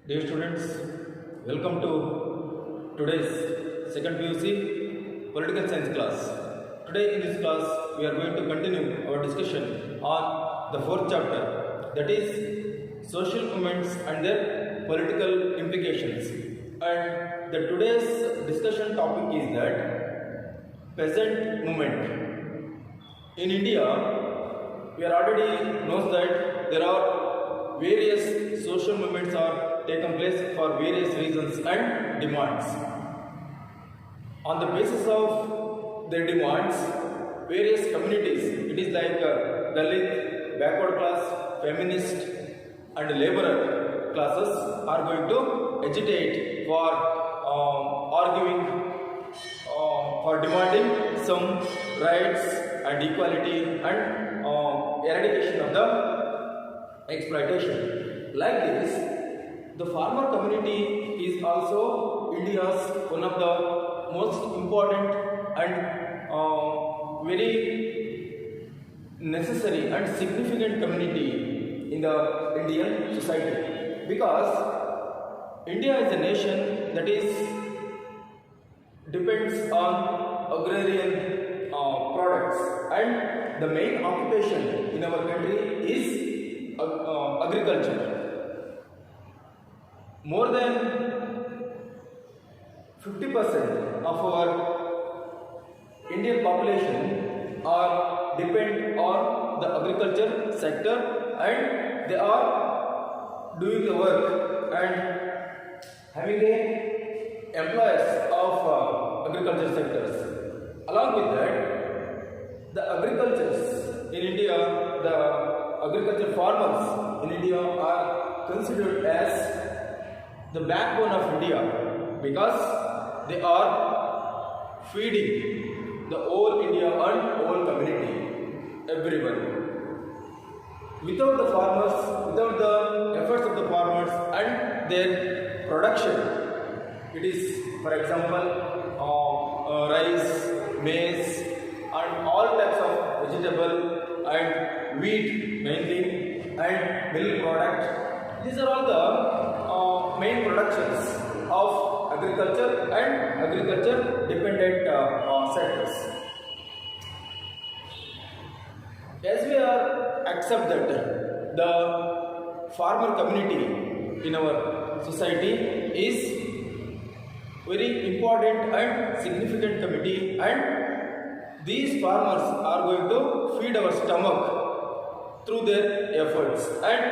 Dear students, welcome to today's second PUC Political Science class. Today in this class, we are going to continue our discussion on the fourth chapter, that is social movements and their political implications. And the today's discussion topic is that peasant movement. In India, we are already knows that there are various social movements are taken place for various reasons and demands. On the basis of their demands, various communities, it is like Dalit, backward class, feminist and laborer classes are going to agitate for arguing, for demanding some rights and equality and eradication of the exploitation. Like this, the farmer community is also India's one of the most important and very necessary and significant community in the Indian society, because India is a nation that is depends on agrarian products, and the main occupation in our country is agriculture. More than 50% of our Indian population are depend on the agriculture sector, and they are doing the work and having a employees of agriculture sectors. Along with that, the agricultures in India, the agriculture farmers in India are considered as the backbone of India, because they are feeding the whole India and whole community, everyone. Without the farmers, without the efforts of the farmers and their production, it is, for example, rice, maize and all types of vegetable and wheat mainly and milk product. These are all the main productions of agriculture and agriculture dependent sectors. As we are accept that the farmer community in our society is very important and significant community, and these farmers are going to feed our stomach through their efforts, and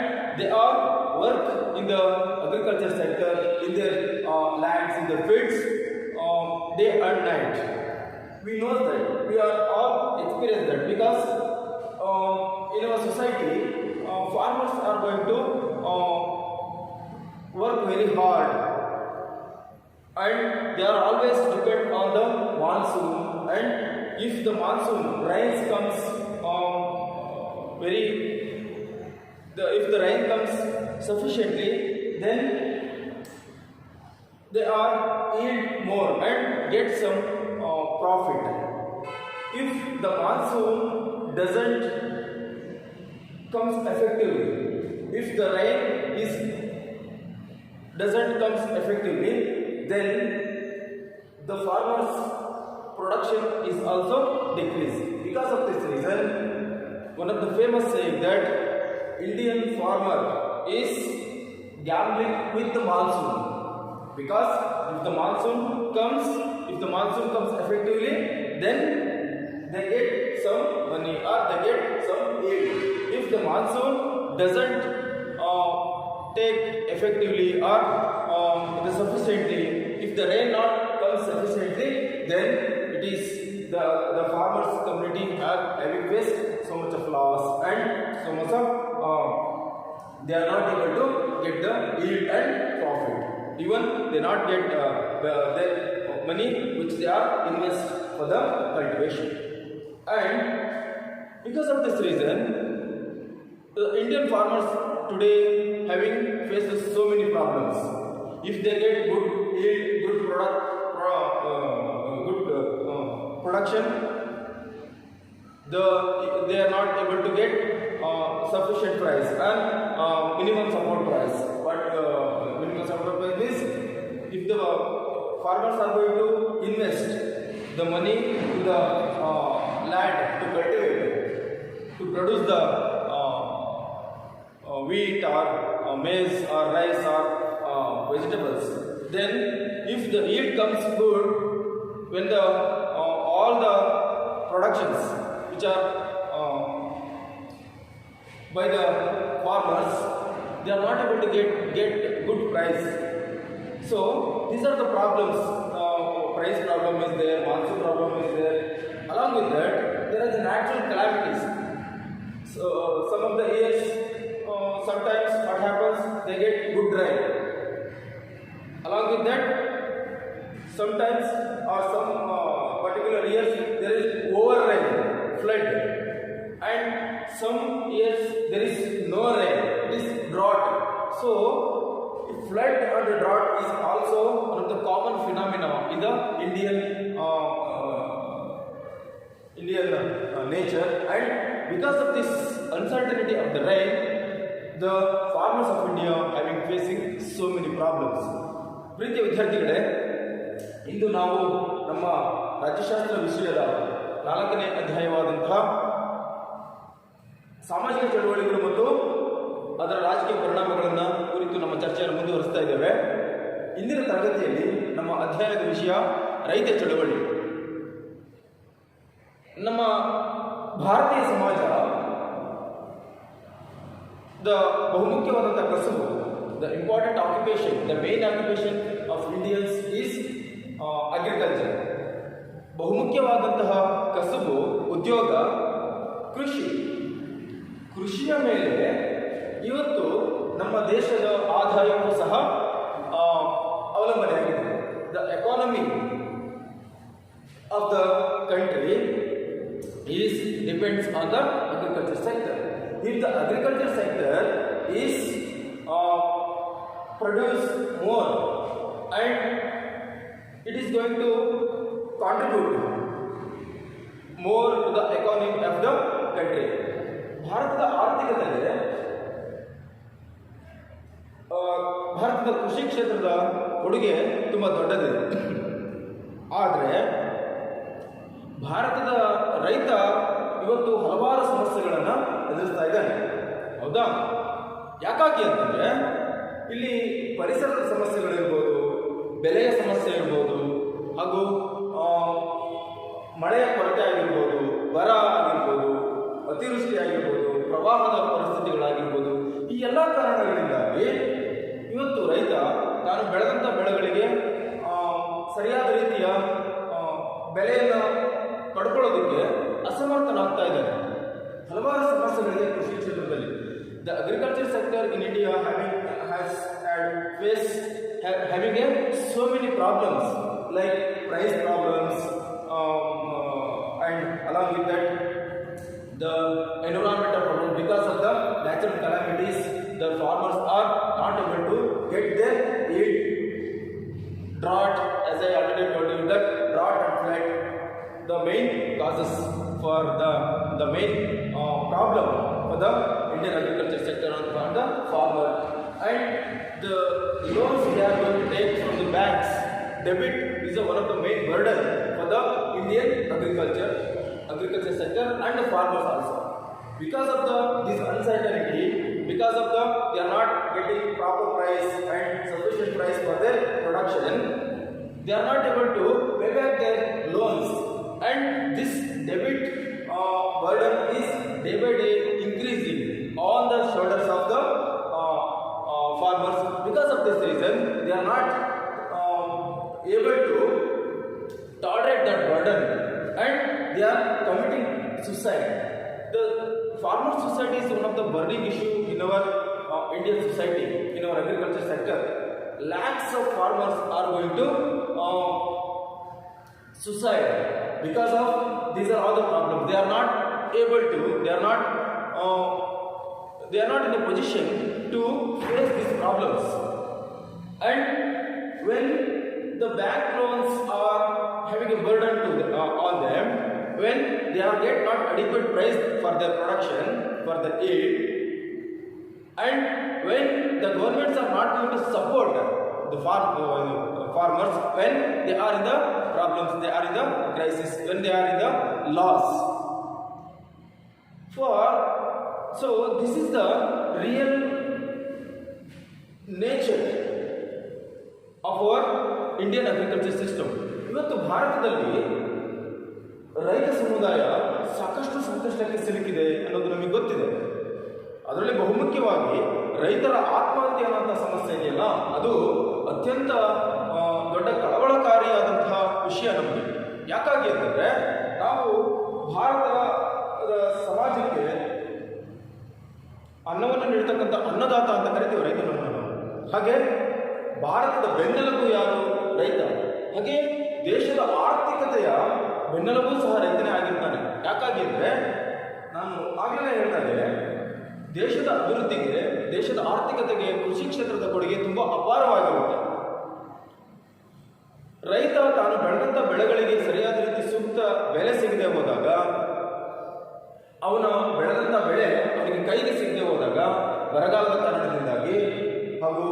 they are work in the agriculture sector, in their lands, in their fields, day and night. We know that, we are all experienced that, because in our society, farmers are going to work very hard, and they are always depend on the monsoon, and if the monsoon rains comes if the rain comes sufficiently, then they are yield more and get some profit. If the monsoon doesn't comes effectively, if the rain doesn't comes effectively, then the farmer's production is also decreased. Because of this reason, one of the famous saying that Indian farmer is gambling with the monsoon, because if the monsoon comes effectively, then they get some money or they get some yield. If the monsoon doesn't take effectively or sufficiently, if the rain not comes sufficiently, then it is the farmers community are having faced so much of loss and so much of they are not able to get the yield and profit. Even they not get the money which they are invest for the cultivation. And because of this reason, the Indian farmers today having faced so many problems. If they get good yield, good production, they are not able to get sufficient price and minimum support price. But 75 means if the farmers are going to invest the money to the land to cultivate, to produce the wheat or maize or rice or vegetables, then if the yield comes good, when the all the productions which are by the farmers, they are not able to get good price. So these are the problems. Price problem is there, monsoon problem is there. Along with that, there are the natural calamities. So some of the years, sometimes what happens, they get good rain. Along with that, sometimes or some particular years there is over rain, flood, and some years there is no rain, it is drought. So flood and drought is also one of the common phenomena in the Indian nature, and because of this uncertainty of the rain, the farmers of India having facing so many problems. ಪ್ರೀತಿಯ ವಿದ್ಯಾರ್ಥಿಗಳೇ, ಇಂದು ನಾವು ನಮ್ಮ ರಾಜ್ಯಶಾಸ್ತ್ರ ವಿಷಯದ 4ನೇ ಅಧ್ಯಾಯವಾದಂತಹ ಸಾಮಾಜಿಕ ಚಳವಳಿಗಳು ಮತ್ತು ಅದರ ರಾಜಕೀಯ ಪರಿಣಾಮಗಳನ್ನು ಕುರಿತು ನಮ್ಮ ಚರ್ಚೆಯನ್ನು ಮುಂದುವರಿಸ್ತಾ ಇದ್ದೇವೆ. ಇಂದಿನ ತರಗತಿಯಲ್ಲಿ ನಮ್ಮ ಅಧ್ಯಯನದ ವಿಷಯ ರೈತ ಚಳವಳಿ. ನಮ್ಮ ಭಾರತೀಯ ಸಮಾಜದ ಬಹುಮುಖ್ಯವಾದಂತಹ ಕಸುಬು, the important occupation, the main occupation of Indians is agriculture. ಬಹುಮುಖ್ಯವಾದಂತಹ ಕಸುಬು, ಉದ್ಯೋಗ ಕೃಷಿ. ಕೃಷಿಯ ಮೇಲೆ ಇವತ್ತು ನಮ್ಮ ದೇಶದ ಆದಾಯವೂ ಸಹ ಅವಲಂಬನೆಯಾಗಿದೆ. The economy of the country depends on the agriculture sector. If the agriculture sector is produce more and it is going to contribute more to the economy of the country. ಭಾರತದ ಆರ್ಥಿಕತೆಯಲ್ಲಿ ಭಾರತದ ಕೃಷಿ ಕ್ಷೇತ್ರದ ಕೊಡುಗೆ ತುಂಬ ದೊಡ್ಡದಿದೆ. ಆದರೆ ಭಾರತದ ರೈತ ಇವತ್ತು ಹಲವಾರು ಸಮಸ್ಯೆಗಳನ್ನು ಎದುರಿಸ್ತಾ ಇದ್ದಾನೆ. ಹೌದಾ? ಯಾಕಾಗಿ ಅಂತಂದರೆ ಇಲ್ಲಿ ಪರಿಸರದ ಸಮಸ್ಯೆಗಳಿರ್ಬೋದು, ಬೆಲೆಯ ಸಮಸ್ಯೆ ಇರ್ಬೋದು, ಹಾಗೂ ಮಳೆಯ ಕೊರತೆ ಆಗಿರ್ಬೋದು, ಬರ ಆಗಿರ್ಬೋದು, ಅತಿವೃಷ್ಟಿ ಆಗಿರ್ಬೋದು, ಪ್ರವಾಹದ ಪರಿಸ್ಥಿತಿಗಳಾಗಿರ್ಬೋದು, ಈ ಎಲ್ಲ ಕಾರಣಗಳಿಂದಾಗಿ ಇವತ್ತು ರೈತ ತಾನು ಬೆಳೆದಂಥ ಬೆಳೆಗಳಿಗೆ ಸರಿಯಾದ ರೀತಿಯ ಬೆಲೆಯನ್ನು ಪಡ್ಕೊಳ್ಳೋದಕ್ಕೆ ಅಸಮರ್ಥನಾಗ್ತಾ ಇದ್ದಾರೆ. ಹಲವಾರು ಸಮಸ್ಯೆಗಳಿದೆ ಕೃಷಿ ಕ್ಷೇತ್ರದಲ್ಲಿ. The agriculture sector in India having so many problems like price problems, and along with that the environmental problem. Because of the natural calamities, the farmers are not able to get their yield. Drought, as I already told you, that drought and flood, the main causes for the main problem for the Indian agriculture sector on the farmer. And the loans we are going to take from the banks, debit is one of the main burden for the Indian agriculture sector and the farmers also. Because of this uncertainty, because of they are not getting proper price and sufficient price for their production, they are not able to pay back their loans, and this debit burden is day by day increasing on the shoulders of the farmers. Because of this reason, they are not able to tolerate that burden, and they are committing suicide. The farmer suicide is one of the burning issue in our Indian society, in our agriculture sector. Lakhs of farmers are going to suicide because of these are all the problems. They are not able to, they are not in a position to face these problems. And when the bank loans are having a burden on them, when they are get not adequate price for their production, for the yield, And when the governments are not going to support the farmers when they are in the problems, they are in the crisis, when they are in the loss. So this is the real nature of our Indian agriculture system. ಇವತ್ತು ಭಾರತದಲ್ಲಿ ರೈತ ಸಮುದಾಯ ಸಾಕಷ್ಟು ಸಂಕಷ್ಟಕ್ಕೆ ಸಿಲುಕಿದೆ ಅನ್ನೋದು ನಮಗೆ ಗೊತ್ತಿದೆ. ಅದರಲ್ಲಿ ಬಹುಮುಖ್ಯವಾಗಿ ರೈತರ ಆತ್ಮಹತ್ಯೆ ಅನ್ನುವಂಥ ಸಮಸ್ಯೆ ಇದೆಯಲ್ಲ, ಅದು ಅತ್ಯಂತ ದೊಡ್ಡ ಕಳವಳಕಾರಿಯಾದಂತಹ ವಿಷಯ ನಮಗೆ. ಯಾಕಾಗಿ ಅಂತಂದರೆ, ನಾವು ಭಾರತದ ಸಮಾಜಕ್ಕೆ ಅನ್ನವನ್ನು ನೀಡ್ತಕ್ಕಂಥ ಅನ್ನದಾತ ಅಂತ ಕರಿತೀವಿ ರೈತನನ್ನು ನಾವು. ಹಾಗೆ ಭಾರತದ ಬೆನ್ನೆಲುಬು ಯಾರು? ರೈತ. ಹಾಗೆ ದೇಶದ ಆರ್ಥಿಕತೆಯ ಬೆನ್ನೆಲುಬು ಸಹ ರೈತನೇ ಆಗಿರ್ತಾನೆ. ಯಾಕಾಗಿ ಅಂದರೆ, ನಾನು ಆಗಲೇ ಹೇಳ್ತಾನೆ, ದೇಶದ ಅಭಿವೃದ್ಧಿಗೆ, ದೇಶದ ಆರ್ಥಿಕತೆಗೆ ಕೃಷಿ ಕ್ಷೇತ್ರದ ಕೊಡುಗೆ ತುಂಬ ಅಪಾರವಾಗಿರುತ್ತೆ. ರೈತ ತಾನು ಬೆಳೆದಂಥ ಬೆಳೆಗಳಿಗೆ ಸರಿಯಾದ ರೀತಿ ಸೂಕ್ತ ಬೆಲೆ ಸಿಗದೆ ಹೋದಾಗ, ಅವನ ಬೆಳೆದಂಥ ಬೆಳೆ ಅವನಿಗೆ ಕೈಗೆ ಸಿಗದೆ ಹೋದಾಗ, ಬರಗಾಲದ ಕಾರಣದಿಂದಾಗಿ ಹಾಗೂ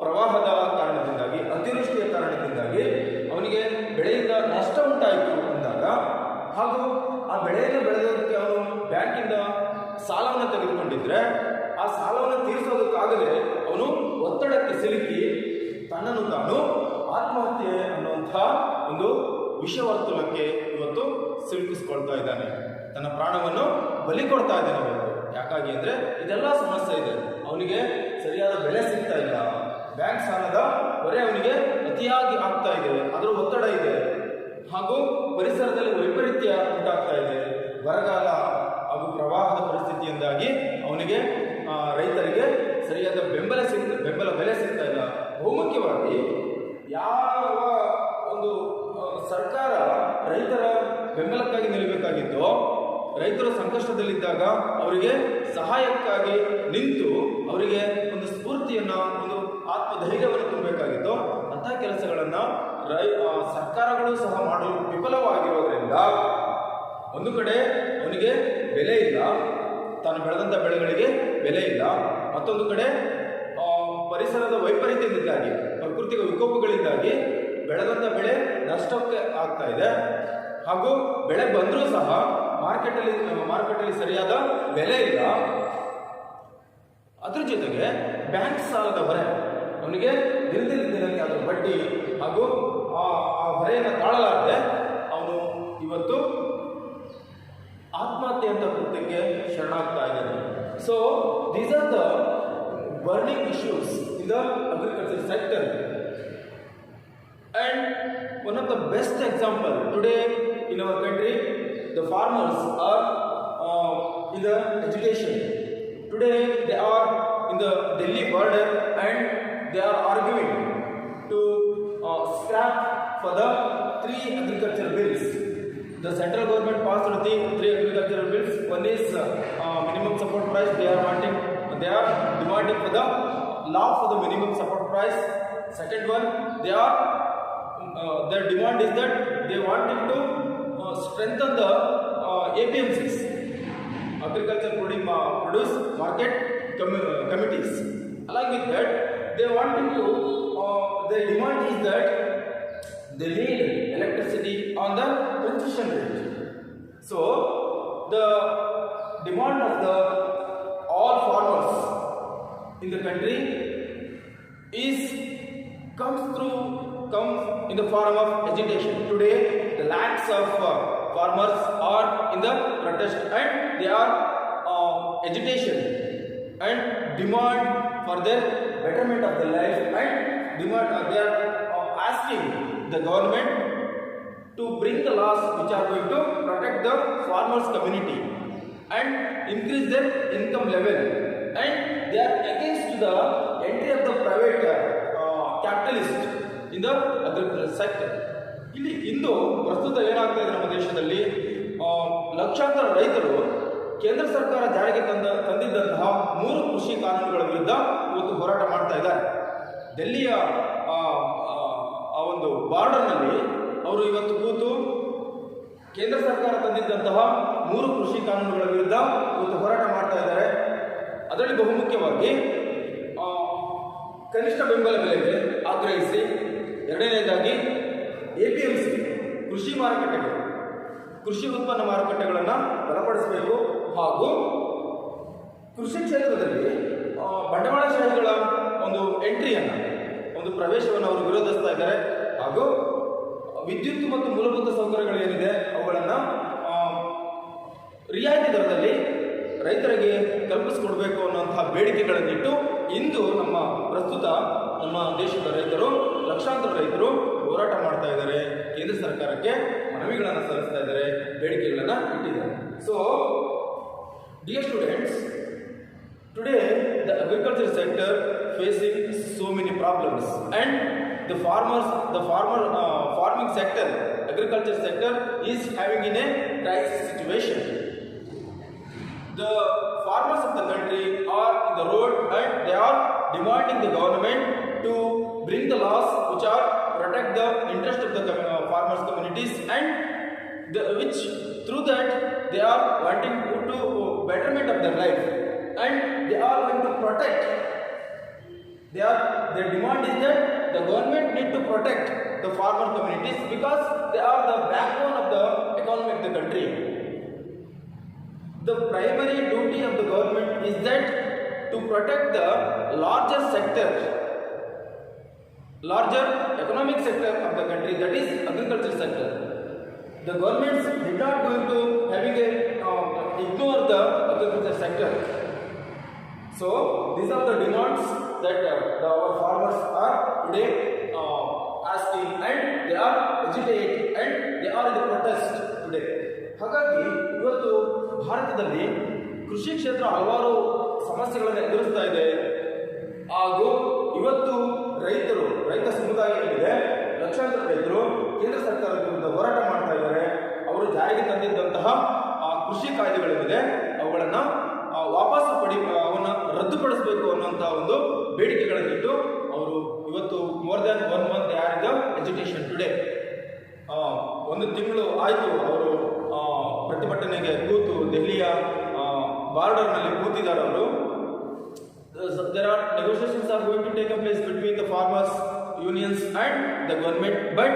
ಪ್ರವಾಹದ ಕಾರಣದಿಂದಾಗಿ, ಅತಿವೃಷ್ಟಿಯ ಕಾರಣದಿಂದಾಗಿ ಅವನಿಗೆ ಬೆಳೆಯಿಂದ ನಷ್ಟ ಉಂಟಾಯಿತು ಅಂದಾಗ, ಹಾಗೂ ಆ ಬೆಳೆಯನ್ನು ಬೆಳೆದೋದಕ್ಕೆ ಅವನು ಬ್ಯಾಂಕಿಂದ ಸಾಲವನ್ನು ತೆಗೆದುಕೊಂಡಿದ್ರೆ, ಆ ಸಾಲವನ್ನು ತೀರಿಸೋದಕ್ಕಾಗದೆ ಅವನು ಒತ್ತಡಕ್ಕೆ ಸಿಲುಕಿ ತನ್ನನ್ನು ತಾನು ಆತ್ಮಹತ್ಯೆ ಅನ್ನುವಂಥ ಒಂದು ವಿಷವರ್ತುಲಕ್ಕೆ ಇವತ್ತು ಸಿಲುಕಿಸ್ಕೊಳ್ತಾ ಇದ್ದಾನೆ. ತನ್ನ ಪ್ರಾಣವನ್ನು ಬಲಿ ಕೊಡ್ತಾ ಇದ್ದಾನೆ ಇವತ್ತು. ಯಾಕಾಗಿ ಅಂದರೆ, ಇದೆಲ್ಲ ಸಮಸ್ಯೆ ಇದೆ. ಅವನಿಗೆ ಸರಿಯಾದ ಬೆಲೆ ಸಿಗ್ತಾ ಇಲ್ಲ, ಬ್ಯಾಂಕ್ ಸಾಲದ ಹೊರೆ ಅವನಿಗೆ ಅತಿಯಾಗಿ ಆಗ್ತಾ ಇದೆ, ಅದರ ಒತ್ತಡ ಇದೆ, ಹಾಗೂ ಪರಿಸರದಲ್ಲಿ ವೈಪರೀತ್ಯ ಉಂಟಾಗ್ತಾ ಇದೆ. ಬರಗಾಲ ಹಾಗೂ ಪ್ರವಾಹದ ಪರಿಸ್ಥಿತಿಯಿಂದಾಗಿ ಅವನಿಗೆ ರೈತರಿಗೆ ಸರಿಯಾದ ಬೆಂಬಲ ಬೆಲೆ ಸಿಗ್ತಾ ಇಲ್ಲ. ಬಹುಮುಖ್ಯವಾಗಿ ಯಾವ ಒಂದು ಸರ್ಕಾರ ರೈತರ ಬೆಂಬಲಕ್ಕಾಗಿ ನಿಲ್ಲಬೇಕಾಗಿತ್ತೋ, ರೈತರು ಸಂಕಷ್ಟದಲ್ಲಿದ್ದಾಗ ಅವರಿಗೆ ಸಹಾಯಕ್ಕಾಗಿ ನಿಂತು ಅವರಿಗೆ ಒಂದು ಸ್ಫೂರ್ತಿಯನ್ನು, ಒಂದು ಆತ್ಮಧೈರ್ಯವನ್ನು ತುಂಬಬೇಕಾಗಿತ್ತು. ಅಂತಹ ಕೆಲಸಗಳನ್ನು ಸರ್ಕಾರಗಳು ಸಹ ಮಾಡಲು ವಿಫಲವಾಗಿರೋದ್ರಿಂದ ಒಂದು ಕಡೆ ಅವನಿಗೆ ಬೆಲೆ ಇಲ್ಲ, ತಾನು ಬೆಳೆದಂಥ ಬೆಳೆಗಳಿಗೆ ಬೆಲೆ ಇಲ್ಲ. ಮತ್ತೊಂದು ಕಡೆ ಪರಿಸರದ ವೈಪರೀತ್ಯದಿಂದಾಗಿ, ಪ್ರಾಕೃತಿಕ ವಿಕೋಪಗಳಿಂದಾಗಿ ಬೆಳೆದಂಥ ಬೆಳೆ ನಷ್ಟಕ್ಕೆ ಆಗ್ತಾ ಇದೆ. ಹಾಗೂ ಬೆಳೆ ಬಂದರೂ ಸಹ ಮಾರ್ಕೆಟಲ್ಲಿ ಸರಿಯಾದ ಬೆಲೆ ಇಲ್ಲ. ಅದ್ರ ಜೊತೆಗೆ ಬ್ಯಾಂಕ್ ಸಾಲದ ಹೊರೆ, ಅವನಿಗೆ ದಿನಕ್ಕೆ ಅದರ ಬಡ್ಡಿ ಹಾಗೂ ಆ ಹೊರೆಯನ್ನು ತಾಳಲಾರದೆ ಅವನು ಇವತ್ತು ಆತ್ಮಹತ್ಯೆ ಅಂತ ಕೃತ್ಯಕ್ಕೆ ಶರಣಾಗ್ತಾ ಇದ್ದಾನೆ. So these are the burning issues in the agriculture sector. And one of the best example today in our country, the farmers are in the education. Today they are in the Delhi border and they are arguing to scrap for the 3 agricultural bills. The central government passed the 3 agricultural bills. One is minimum support price. They are demanding for the law for the minimum support price. Second one, their demand is that they wanted to strengthen the APMCs, agriculture produce market committees. Along with that, they wanted to their demand is that they need electricity on the concession rate. So the demand of all farmers in the country comes in the form of agitation. Today, the lakhs of farmers are in the protest and they are agitation and demand for their betterment of their life and they are asking the government to bring the laws which are going to protect the farmers community and increase their income level, and they are against the entry of the private capitalist in the agricultural sector. ಇಲ್ಲಿ ಇಂದು ಪ್ರಸ್ತುತ ಏನಾಗ್ತಾ ಇದೆ ನಮ್ಮ ದೇಶದಲ್ಲಿ, ಲಕ್ಷಾಂತರ ರೈತರು ಕೇಂದ್ರ ಸರ್ಕಾರ ಜಾರಿಗೆ ತಂದಿದ್ದಂತಹ 3 ಕೃಷಿ ಕಾನೂನುಗಳ ವಿರುದ್ಧ ಇವತ್ತು ಹೋರಾಟ ಮಾಡ್ತಾ ಇದ್ದಾರೆ. ಡೆಲ್ಲಿಯ ಆ ಒಂದು ಬಾರ್ಡರ್ನಲ್ಲಿ ಅವರು ಇವತ್ತು ಕೂತು ಕೇಂದ್ರ ಸರ್ಕಾರ ತಂದಿದ್ದಂತಹ 3 ಕೃಷಿ ಕಾನೂನುಗಳ ವಿರುದ್ಧ ಇವತ್ತು ಹೋರಾಟ ಮಾಡ್ತಾ ಇದ್ದಾರೆ. ಅದರಲ್ಲಿ ಬಹುಮುಖ್ಯವಾಗಿ ಕನಿಷ್ಠ ಬೆಂಬಲ ಬೆಲೆಗೆ ಆಗ್ರಹಿಸಿ, ಎರಡನೇದಾಗಿ APMC ಕೃಷಿ ಮಾರುಕಟ್ಟೆಗಳು, ಕೃಷಿ ಉತ್ಪನ್ನ ಮಾರುಕಟ್ಟೆಗಳನ್ನು ಬಲಪಡಿಸಬೇಕು, ಹಾಗೂ ಕೃಷಿ ಕ್ಷೇತ್ರದಲ್ಲಿ ಬಂಡವಾಳಶಾಹಿಗಳ ಒಂದು ಎಂಟ್ರಿಯನ್ನು, ಒಂದು ಪ್ರವೇಶವನ್ನು ಅವರು ವಿರೋಧಿಸ್ತಾ ಇದ್ದಾರೆ. ಹಾಗೂ ವಿದ್ಯುತ್ ಮತ್ತು ಮೂಲಭೂತ ಸೌಕರ್ಯಗಳೇನಿದೆ ಅವುಗಳನ್ನು ರಿಯಾಯಿತಿ ದರದಲ್ಲಿ ರೈತರಿಗೆ ಕಲ್ಪಿಸಿಕೊಡ್ಬೇಕು ಅನ್ನುವಂತಹ ಬೇಡಿಕೆಗಳನ್ನಿಟ್ಟು ಇಂದು ಪ್ರಸ್ತುತ ನಮ್ಮ ದೇಶದ ರೈತರು, ಲಕ್ಷಾಂತರ ರೈತರು ಹೋರಾಟ ಮಾಡ್ತಾ ಇದ್ದಾರೆ. ಕೇಂದ್ರ ಸರ್ಕಾರಕ್ಕೆ ಮನವಿಗಳನ್ನು ಸಲ್ಲಿಸ್ತಾ ಇದ್ದಾರೆ, ಬೇಡಿಕೆಗಳನ್ನು ಇಟ್ಟಿದ್ದಾರೆ. So dear students, today the agriculture sector facing so many problems, and the farming sector, agriculture sector is having in a crisis situation. The farmers of the country are in the road and they are demanding the government to bring the laws which are protect the interest of the farmers communities, and which through that they are wanting to betterment of their life, and they are going to protect. Their demand is that the government need to protect the farmer communities because they are the backbone of the economy of the country. The primary duty of the government is that to protect the larger economic sector of the country, that is agriculture sector. The governments did not going to ignore the agriculture sector. So these are the demands that our farmers are today asking, and they are agitated and they are in the protest today. ಹಾಗಾಗಿ ಇವತ್ತು ಭಾರತದಲ್ಲಿ ಕೃಷಿ ಕ್ಷೇತ್ರ ಹಲವಾರು ಸಮಸ್ಯೆಗಳನ್ನು ಎದುರಿಸ್ತಾ ಇದೆ. ಹಾಗೂ ಇವತ್ತು ರೈತ ಸಮುದಾಯ ಏನಿದೆ, ಲಕ್ಷಾಂತರ ರೈತರು ಕೇಂದ್ರ ಸರ್ಕಾರದ ವಿರುದ್ಧ ಹೋರಾಟ ಮಾಡ್ತಾ ಇದ್ದಾರೆ. ಅವರು ಜಾರಿಗೆ ತಂದಿದ್ದಂತಹ ಕೃಷಿ ಕಾಯ್ದೆಗಳೇನಿದೆ ಅವುಗಳನ್ನು ವಾಪಸ್ ಅವನ್ನ ರದ್ದುಪಡಿಸಬೇಕು ಅನ್ನುವಂತಹ ಒಂದು ಬೇಡಿಕೆಗಳನ್ನಿಟ್ಟು ಅವರು ಇವತ್ತು more than 1 month they are in the agitation today. ಒಂದು ತಿಂಗಳು ಆಯಿತು ಅವರು ಪ್ರತಿಭಟನೆಗೆ ಕೂತು ದೆಹಲಿಯ ಬಾರ್ಡರ್ನಲ್ಲಿ ಕೂತಿದ್ದಾರೆ ಅವರು. There are negotiations are going to take place between the farmers unions and the government, but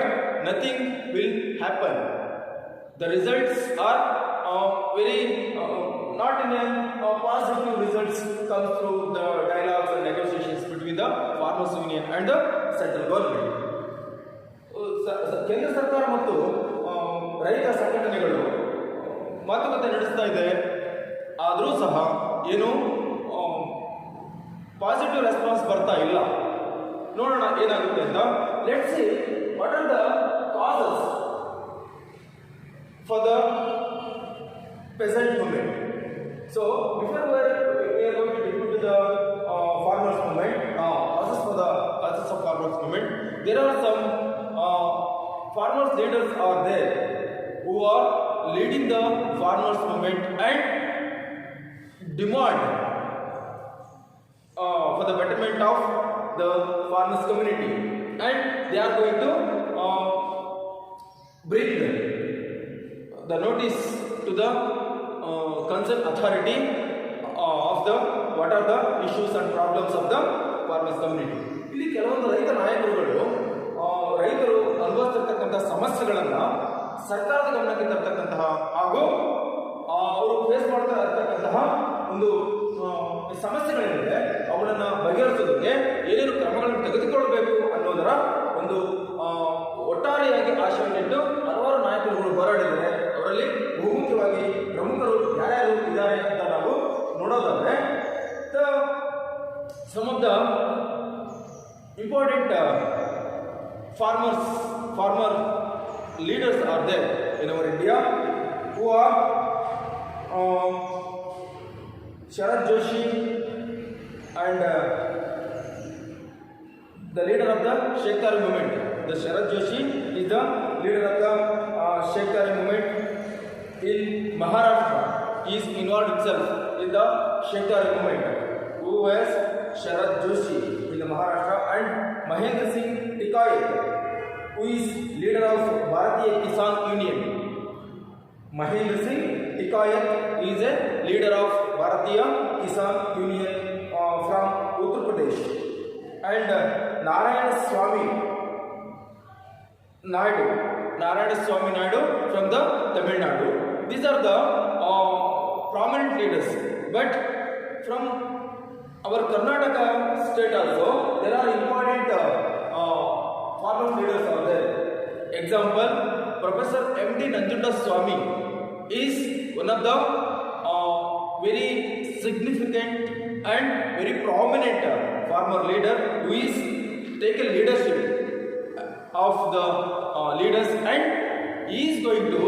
nothing will happen. The results are very not in a positive results comes through the dialogues and negotiations between the farmers union and the central government. ಕೇಂದ್ರ ಸರ್ಕಾರ ಮತ್ತು ರೈತ ಸಂಘಟನೆಗಳು ಮಾತುಕತೆ ನಡೆಸ್ತಾ ಇದೆ. ಆದರೂ ಸಹ ಏನು ಪಾಸಿಟಿವ್ ರೆಸ್ಪಾನ್ಸ್ ಬರ್ತಾ ಇಲ್ಲ. ನೋಡೋಣ ಏನಾಗುತ್ತೆ ಅಂತ. Let's see what are the causes for the peasant movement. So before we are going to look into the farmers movement, causes of farmers movement, there are some farmers leaders are there who are leading the farmers movement and demand for the betterment of the farmers community, and they are going to bring the notice to the concerned authority of the what are the issues and problems of the farmers community. ಇಲ್ಲಿ ಕೆಲವೊಂದು ರೈತ ನಾಯಕರುಗಳು ರೈತರು ಅನುಭವಿಸಿರ್ತಕ್ಕಂಥ ಸಮಸ್ಯೆಗಳನ್ನು ಸರ್ಕಾರದ ಗಮನಕ್ಕೆ ತರ್ತಕ್ಕಂತಹ ಹಾಗೂ ಅವರು ಫೇಸ್ ಮಾಡ್ತಾ ಇರ್ತಕ್ಕಂತಹ ಒಂದು ಸಮಸ್ಯೆಗಳೇನಿದೆ ಅವುಗಳನ್ನು ಬಗೆಹರಿಸೋದಕ್ಕೆ ಏನೇನು ಕ್ರಮಗಳನ್ನು ತೆಗೆದುಕೊಳ್ಳಬೇಕು ಅನ್ನೋದರ ಒಂದು ಒಟ್ಟಾರೆಯಾಗಿ ಆಶಯವಿಟ್ಟು ಹಲವಾರು ನಾಯಕರುಗಳು ಹೋರಾಡಿದ್ದಾರೆ. ಅವರಲ್ಲಿ ಬಹುಮುಖ್ಯವಾಗಿ ಪ್ರಮುಖರು ಯಾರ್ಯಾರು ಇದ್ದಾರೆ ಅಂತ ನಾವು ನೋಡೋದಾದ್ರೆ, some of the important farmer leaders are there in our India who are Sharad Joshi and the leader of the Shekhari movement. The Sharad Joshi is the leader of the Shekhari movement in Maharashtra. He is involved himself in the Shekhari movement. Who was Sharad Joshi in the Maharashtra, and Mahendra Singh Tikayat, who is leader of Bharatiya Kisan Union. Mahendra Singh Tikayat is a leader of Bharatiya Kisan Union from Uttar Pradesh, and Narayana Swami Naidu from the Tamil Nadu. These are the prominent leaders. But from our Karnataka state also, there are important farmer leaders are there. Example, Professor M.D. Nanjunda Swami is one of the very significant and very prominent farmer leader who is taken leadership of the leaders, and he is going to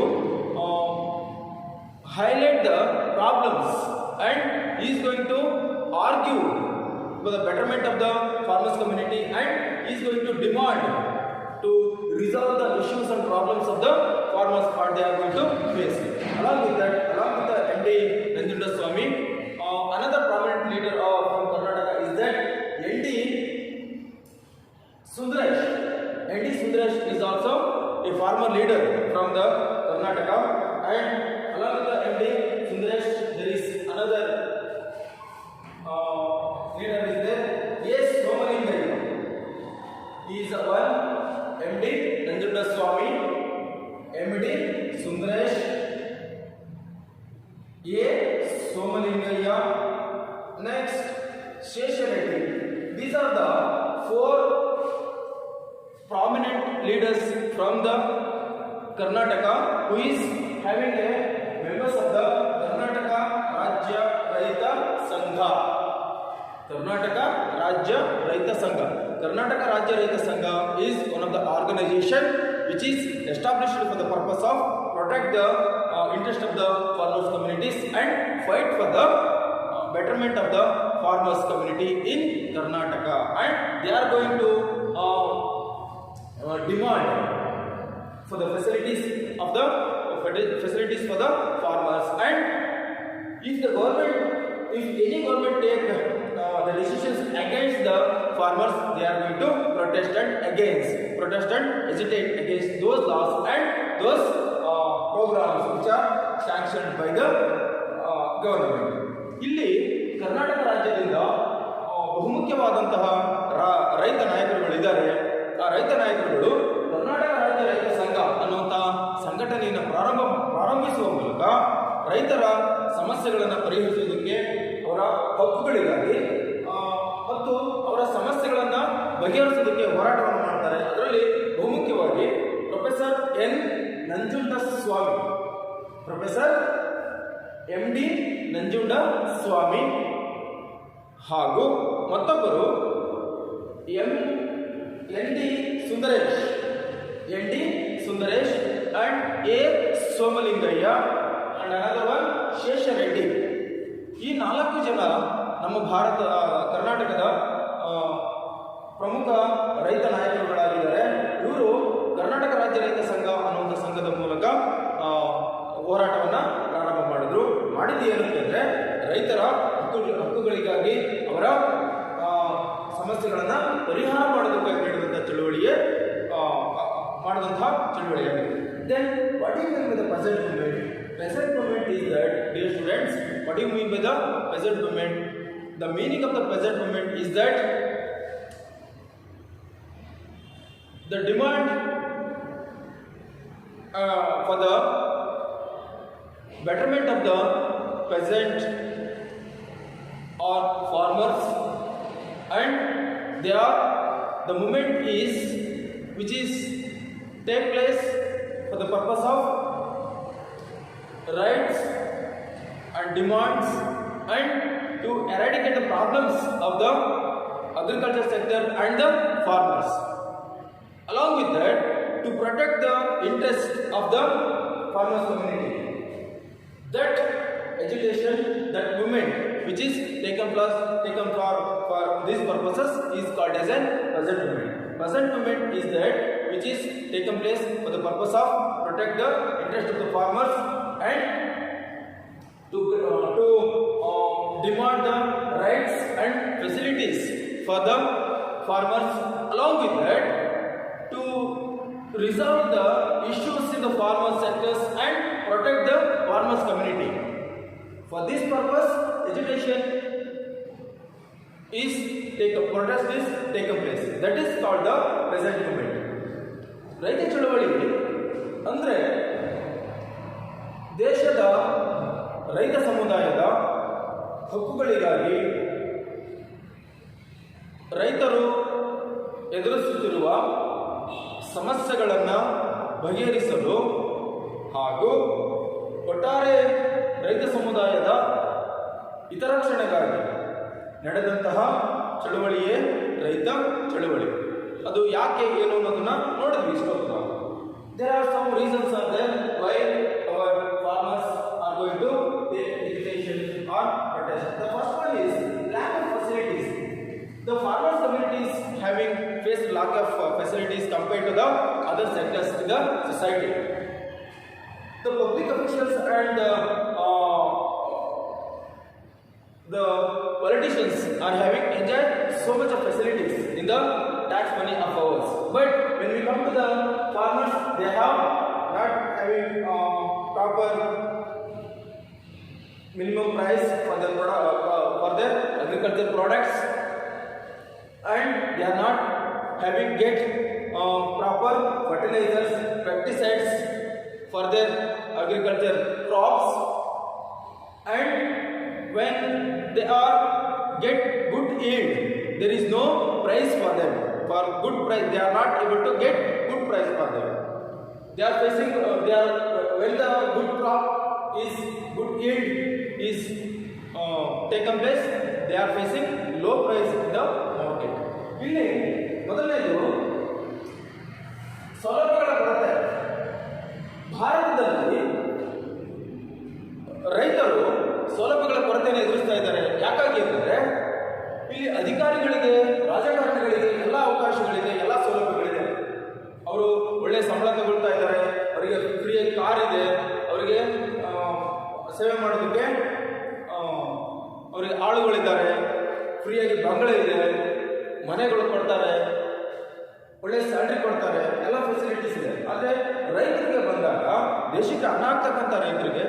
highlight the problems, and he is going to argue for the betterment of the farmers community, and he is going to demand to resolve the issues and problems of the farmers what they are going to face. Along with the N.D. Nanjunda Swami, another prominent leader from Karnataka is that N.D. Sundaresh. N.D. Sundaresh is also a farmer leader from the Karnataka, and along with the N.D. Sundaresh, there is another leader is there. Yes, Somalingaya. He is one. M.D. Nanjunda Swami, M.D. Sundaresh, A. Somalingaya, next Shesha Reddy. These are the four prominent leaders from the Karnataka who is having a members of the Karnataka Rajya Raita Sangha. Karnataka Rajya Raita Sangha. Karnataka Rajya Raita Sangha is one of the organization which is established for the purpose of protect the interest of the farmers communities and fight for the betterment of the farmers community in Karnataka, and they are going to demand for the facilities of the facilities for the farmers, and if any government take the decisions against the farmers, they are going to protest and hesitate against those laws and those programs which are sanctioned by the government. ಇಲ್ಲಿ ಕರ್ನಾಟಕ ರಾಜ್ಯದಿಂದ ಬಹುಮುಖ್ಯವಾದಂತಹ ರೈತ ನಾಯಕರುಗಳಿದ್ದಾರೆ. ಆ ರೈತ ನಾಯಕರುಗಳು ಕರ್ನಾಟಕ ರಾಜ್ಯ ರೈತ ಸಂಘ ಅನ್ನುವಂತಹ ಸಂಘಟನೆಯನ್ನು ಪ್ರಾರಂಭಿಸುವ ಮೂಲಕ ರೈತರ ಸಮಸ್ಯೆಗಳನ್ನು ಪರಿಹರಿಸುವುದಕ್ಕೆ, ಅವರ ಹಕ್ಕುಗಳಿಗಾಗಿ ಮತ್ತು ಅವರ ಸಮಸ್ಯೆಗಳನ್ನು ಬಗೆಹರಿಸುವುದಕ್ಕೆ ಹೋರಾಟವನ್ನು ಮಾಡ್ತಾರೆ. ಅದರಲ್ಲಿ ಬಹುಮುಖ್ಯವಾಗಿ professor N Nanjunda Swamy, professor M D. Nanjunda Swamy ಹಾಗೂ ಮತ್ತೊಬ್ಬರು N D. Sundaresh and A. Somalingaiah and another one Shesha Reddy. ಈ 4 ಜನ ನಮ್ಮ ಕರ್ನಾಟಕದ ಪ್ರಮುಖ ರೈತ ನಾಯಕರುಗಳಾಗಿದ್ದಾರೆ. ಇವರು ಕರ್ನಾಟಕ ರಾಜ್ಯ ರೈತ ಸಂಘ ಅನ್ನುವಂಥ ಸಂಘದ ಮೂಲಕ ಹೋರಾಟವನ್ನು ಪ್ರಾರಂಭ ಮಾಡಿದ್ದು ಏನಂತಂದ್ರೆ ರೈತರ ಹಕ್ಕುಗಳಿಗಾಗಿ, ಅವರ ಸಮಸ್ಯೆಗಳನ್ನು ಪರಿಹಾರ ಮಾಡೋದಕ್ಕಾಗಿ ನಡೆದಂತಹ ಚಳುವಳಿಯಾಗಿದೆ. Then what do you mean by the peasant movement? Peasant movement is that, dear students, what do you mean by the peasant movement? The meaning of the peasant movement is that the demand for the betterment of the peasant or farmers, and the movement is which is take place for the purpose of rights and demands and to eradicate the problems of the agriculture sector and the farmers. Along with that, to protect the interest of the farmers community. That agitation, that movement which is taken for these purposes is called as a peasant movement. Peasant movement is that which is taken place for the purpose of protect the interest of the farmers and to demand the rights and facilities for the farmers. Along with that, to resolve the issues in the farmer sectors and protect the farmer farmers community. For this purpose, agitation is protest is taken place. That is called the present movement. ರೈತ ಚಳವಳಿ ಅಂದರೆ ದೇಶದ ರೈತ ಸಮುದಾಯದ ಹಕ್ಕುಗಳಿಗಾಗಿ ರೈತರು ಎದುರಿಸುತ್ತಿರುವ ಸಮಸ್ಯೆಗಳನ್ನು ಬಗೆಹರಿಸಲು ಹಾಗೂ ಒಟ್ಟಾರೆ ರೈತ ಸಮುದಾಯದ ಹಿತರಕ್ಷಣೆಗಾಗಿ ನಡೆದಂತಹ ಚಳುವಳಿಯೇ ರೈತ ಚಳುವಳಿ. ಅದು ಯಾಕೆ ಏನು ಅನ್ನೋದನ್ನ ನೋಡಿದ್ವಿ ಇಷ್ಟೊತ್ತು ನಾವು. There are some reasons are there why our farmers are going to take agitation or protest. The first one is lack of facilities. The farmers communities having faced lack of facilities compared to the other sectors in the society. The public officials and the politicians are having enjoyed so much of facilities in the tax money of ours. But when we come to the farmers, they have not having proper minimum price for their agricultural products, and they are not having proper fertilizers, pesticides for their agriculture crops, and when they are get good yield, there is no price for them. For good price, they are not able to get good price for them. They are facing when the good crop is good yield is taken place, they are facing low price in the market. ಇಲ್ಲಿ ಮೊದಲನೇದು ಸೌಲಭ್ಯಗಳ ಕೊರತೆ. ಭಾರತದಲ್ಲಿ ರೈತರು ಸೌಲಭ್ಯಗಳ ಕೊರತೆಯನ್ನು ಎದುರಿಸ್ತಾ ಇದ್ದಾರೆ. ಯಾಕಾಗಿ ಅಂದರೆ ಇಲ್ಲಿ ಅಧಿಕಾರಿಗಳಿಗೆ, ರಾಜಕಾರಣಿಗಳಿಗೆ ಎಲ್ಲ ಅವಕಾಶಗಳಿದೆ, ಎಲ್ಲ ಸೌಲಭ್ಯಗಳಿದೆ. ಅವರು ಒಳ್ಳೆ ಸಂಬಳ ತಗೊಳ್ತಾ ಇದ್ದಾರೆ, ಅವರಿಗೆ ಫ್ರೀಯಾಗಿ ಕಾರ್ ಇದೆ, ಅವರಿಗೆ ಸೇವೆ ಮಾಡೋದಕ್ಕೆ ಅವರಿಗೆ ಆಳುಗಳಿದ್ದಾರೆ, ಫ್ರೀಯಾಗಿ ಬಂಗಲೆ ಇದೆ, ಮನೆಗಳು ಕೊಡ್ತಾರೆ, ಒಳ್ಳೆ ಸ್ಯಾಲ್ರಿ ಕೊಡ್ತಾರೆ, ಎಲ್ಲ ಫೆಸಿಲಿಟೀಸ್ ಇದೆ. ಆದರೆ ರೈತರಿಗೆ ಬಂದಾಗ ದೇಶಕ್ಕೆ ಅನ್ನ ಆಗ್ತಕ್ಕಂಥ ರೈತರಿಗೆ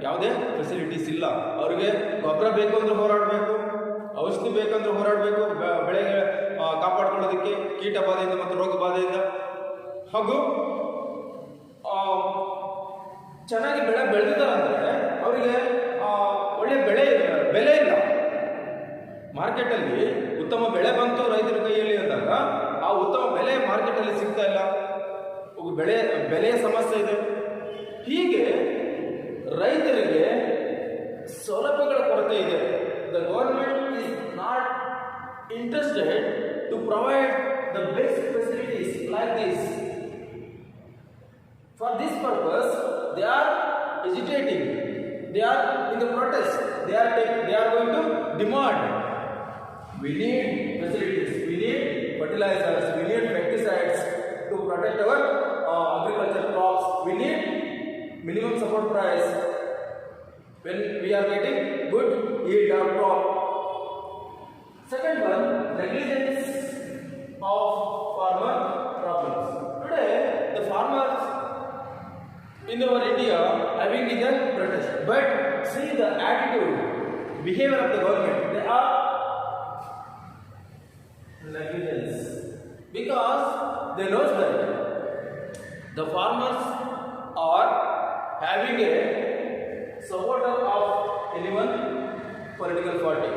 ಯಾವುದೇ ಫೆಸಿಲಿಟೀಸ್ ಇಲ್ಲ. ಅವರಿಗೆ ಗೊಬ್ಬರ ಬೇಕು ಅಂದ್ರೆ ಹೋರಾಡಬೇಕು, ಔಷಧಿ ಬೇಕಂದ್ರೆ ಹೋರಾಡಬೇಕು, ಬೆಳೆಗೆ ಕಾಪಾಡ್ಕೊಳ್ಳೋದಕ್ಕೆ ಕೀಟ ಬಾಧೆಯಿಂದ ಮತ್ತು ರೋಗ ಬಾಧೆಯಿಂದ, ಹಾಗೂ ಚೆನ್ನಾಗಿ ಬೆಳೆ ಬೆಳೆದಿದ್ದಾರಂದ್ರೆ ಅವರಿಗೆ ಒಳ್ಳೆ ಬೆಲೆ ಇಲ್ಲ. ಮಾರ್ಕೆಟಲ್ಲಿ ಉತ್ತಮ ಬೆಳೆ ಬಂತು ರೈತರ ಕೈಯಲ್ಲಿ ಅಂದಾಗ ಆ ಉತ್ತಮ ಬೆಲೆ ಮಾರ್ಕೆಟಲ್ಲಿ ಸಿಗ್ತಾ ಇಲ್ಲ, ಬೆಲೆಯ ಸಮಸ್ಯೆ ಇದೆ. ಹೀಗೆ ರೈತರಿಗೆ ಸೌಲಭ್ಯಗಳ ಕೊರತೆ ಇದೆ. The government is not interested to provide the best facilities like this. For this purpose, they are agitating. They are in the protest. They are going to demand. We need facilities. We need fertilizers. We need pesticides to protect our agriculture crops. We need minimum support price when we are getting good yield or crop. Second one, negligence of farmer problems. Today, the farmers in our India having the protest, but see the attitude, behavior of the government. They are negligence because they know that the farmers are having a supporter of any one political party.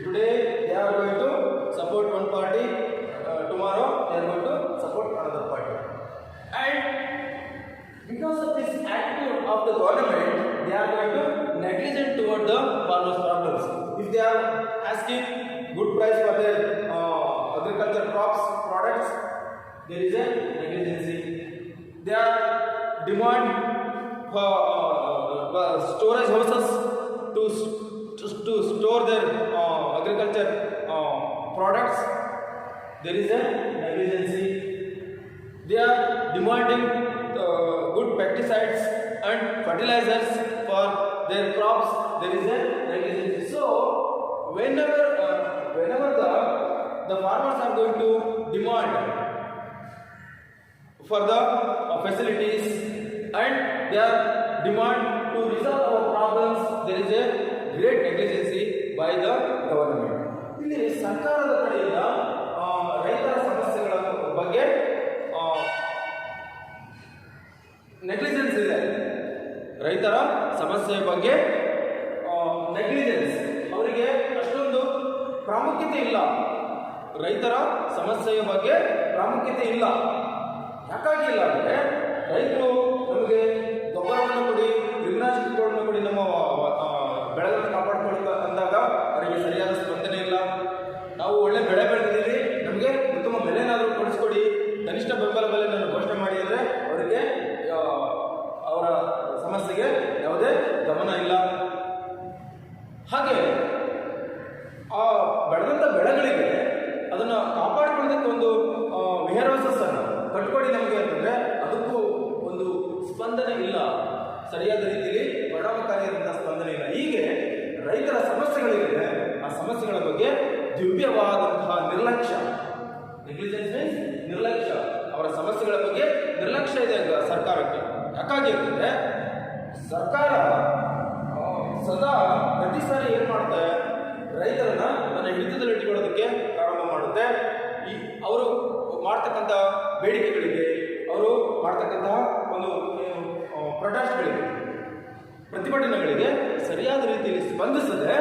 Today they are going to support one party, tomorrow they are going to support another party. And because of this attitude of the government, they are going to negligent toward the farmers' problems. If they are asking good price for their agriculture crops, products, there is a negligence. They are demand storage houses to store their agriculture products. There is a negligence. They are demanding good pesticides and fertilizers for their crops. There is a negligence. So whenever the farmers are going to demand for the facilities and they are demand to to resolve our problems there is a great negligency by the government. ಇಲ್ಲಿ ಸರ್ಕಾರದ ಕಡೆಯಿಂದ ರೈತರ ಸಮಸ್ಯೆಗಳ ಬಗ್ಗೆ negligence ಇದೆ. ರೈತರ ಸಮಸ್ಯೆಯ ಬಗ್ಗೆ ನೆಗ್ಲಿಜೆನ್ಸ್, ಅವರಿಗೆ ಅಷ್ಟೊಂದು ಪ್ರಾಮುಖ್ಯತೆ ಇಲ್ಲ. ರೈತರ ಸಮಸ್ಯೆಯ ಬಗ್ಗೆ ಪ್ರಾಮುಖ್ಯತೆ ಇಲ್ಲ. ಯಾಕಾಗಿ ಇಲ್ಲ ಅಂದರೆ, ರೈತರು ನಮಗೆ ಗೊಬ್ಬರವನ್ನು ಕೊಡಿ, ಕ್ರಿಮಿನಾಶಕಗಳನ್ನು ಕೊಡಿ, ನಮ್ಮ ಬೆಳೆಗಳನ್ನು ಕಾಪಾಡಿಕೊಳ್ಳ ಅಂದಾಗ ಅವರಿಗೆ ಸರಿಯಾದ ಸ್ಪಂದನೆ ಇಲ್ಲ. ನಾವು ಒಳ್ಳೆ ಬೆಳೆ ಬೆಳೆದಿದ್ದೀವಿ, ನಮಗೆ ಉತ್ತಮ ಬೆಲೆನಾದರೂ ಕೊಡಿಸ್ಕೊಡಿ, ಕನಿಷ್ಠ ಬೆಂಬಲ ಬೆಲೆಯನ್ನು ಘೋಷಣೆ ಮಾಡಿ ಅಂದರೆ ಅವರಿಗೆ ಅವರ ಸಮಸ್ಯೆಗೆ ಯಾವುದೇ ಗಮನ ಇಲ್ಲ. ಹಾಗೆ ಆ ಬೆಳೆದಂಥ ಬೆಳೆಗಳಿಗೆ ಅದನ್ನು ಕಾಪಾಡಿಕೊಳ್ಳೋದಕ್ಕೆ ಒಂದು ವೇರ್ಹೌಸಸ್ಸನ್ನು ಕಟ್ಕೊಡಿ ನಮಗೆ ಅಂತಂದರೆ ಅದಕ್ಕೂ ಒಂದು ಸ್ಪಂದನೆ ಇಲ್ಲ, ಸರಿಯಾದ ರೀತಿಯಲ್ಲಿ ಪರಿಣಾಮಕಾರಿಯಾದಂಥ ಸ್ಪಂದನೆ ಇಲ್ಲ. ಹೀಗೆ ರೈತರ ಸಮಸ್ಯೆಗಳಿವೆ, ಆ ಸಮಸ್ಯೆಗಳ ಬಗ್ಗೆ ದಿವ್ಯವಾದಂತಹ ನಿರ್ಲಕ್ಷ್ಯ, ನೆಗ್ಲಿಜೆನ್ಸ್ ಮೀನ್ಸ್ ನಿರ್ಲಕ್ಷ್ಯ, ಅವರ ಸಮಸ್ಯೆಗಳ ಬಗ್ಗೆ ನಿರ್ಲಕ್ಷ್ಯ ಇದೆ ಸರ್ಕಾರಕ್ಕೆ. ಯಾಕಾಗಿ ಅಂತಂದರೆ ಸರ್ಕಾರ ಸದಾ ಪ್ರತಿ ಸಾರಿ ಏನು ಮಾಡುತ್ತೆ, ರೈತರನ್ನ ತನ್ನ ಹಿಡಿತದಲ್ಲಿ ಇಟ್ಟುಕೊಳ್ಳೋದಕ್ಕೆ ಪ್ರಾರಂಭ ಮಾಡುತ್ತೆ. ಅವರು ಮಾಡ್ತಕ್ಕಂಥ ಬೇಡಿಕೆಗಳಿಗೆ, ಅವರು ಮಾಡ್ತಕ್ಕಂತಹ ಒಂದು ಪ್ರೊಟೆಸ್ಟ್ಗಳಿಗೆ, ಪ್ರತಿಭಟನೆಗಳಿಗೆ ಸರಿಯಾದ ರೀತಿಯಲ್ಲಿ ಸ್ಪಂದಿಸದೆ